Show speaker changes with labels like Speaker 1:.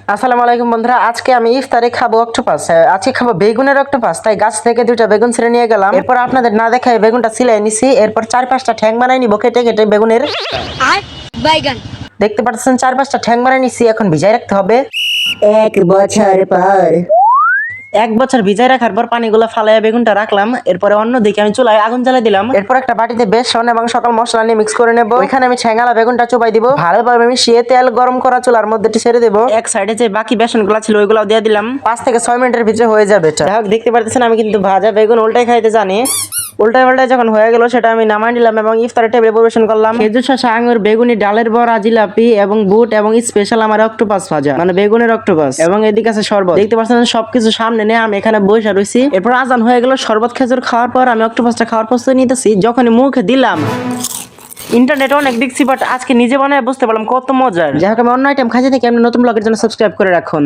Speaker 1: আসসালামু আলাইকুম বন্ধুরা, আজকে আমি ইফতারে খাবো অক্টোপাস। আজকে খাবো বেগুনের অক্টোপাস। তাই গাছ থেকে দুইটা বেগুন ছিঁড়ে নিয়ে গেলাম। এরপর আপনাদের না দেখায় বেগুনটা সিলাই নিছি। এরপর 4-5টা ঠ্যাং বানাই নিবো কেটে কেটে বেগুনের।
Speaker 2: আর বাইগান।
Speaker 1: দেখতে পাচ্ছেন 4-5টা ঠ্যাং বানাই নিছি, এখন ভিজাই রাখতে হবে।
Speaker 3: 1 বছর পর
Speaker 1: 1 বছর ভিজাই রাখার পর পানিগুলো ফালাইয়া বেগুনটা রাখলাম। এরপরে অন্যদিকে আমি চুলায় আগুন জ্বালাই দিলাম। এরপর একটা বাটিতে বেসন এবং সকল মশলা নিয়ে মিক্স করে নেবো। এখানে আমি ঠ্যাঙ্গালা বেগুনটা চুবাই দিব। ভালোভাবে মিশিয়ে তেল গরম করা চুলার মধ্যে ছেড়ে দেবো। এক সাইডে যে বাকি বেসনগুলো ছিল ওইগুলো দিয়ে দিলাম। 5 থেকে 6 মিনিটের ভিতরে হয়ে যাবে এটা। যাই হোক, দেখতে পারতেছেন আমি কিন্তু ভাজা বেগুন উল্টাই খাইতে জানি। উল্টাই পাল্টাই যখন হয়ে গেল সেটা আমি নামাই নিলাম এবং ইফতারের টেবিলে পরিবেশন করলাম। খেজুর শসা, আঙুর, বেগুনি, ডালের বড়া, জিলাপি এবং বুট এবং স্পেশাল আমার অক্টোপাস ভাজা, মানে বেগুনের অক্টোপাস, এবং এদিকে আছে শরবত। দেখতে পাচ্ছেন সবকিছু সামনে নিয়ে আমি এখানে বসে রয়েছি। এরপর আজান হয়ে গেল। শরবত খেজুর খাওয়ার পর আমি অক্টোপাসটা খাওয়ার প্রস্তুতি নিতেছি। যখনই মুখে দিলাম, ইন্টারনেট অনেক দেখছি বাট আজকে নিজে বানায় বুঝতে পারলাম কত মজার। যাই হোক, আমি অন্য আইটেম খাইতে থেকে আপনি নতুন ব্লগের জন্য সাবস্ক্রাইব করে রাখুন।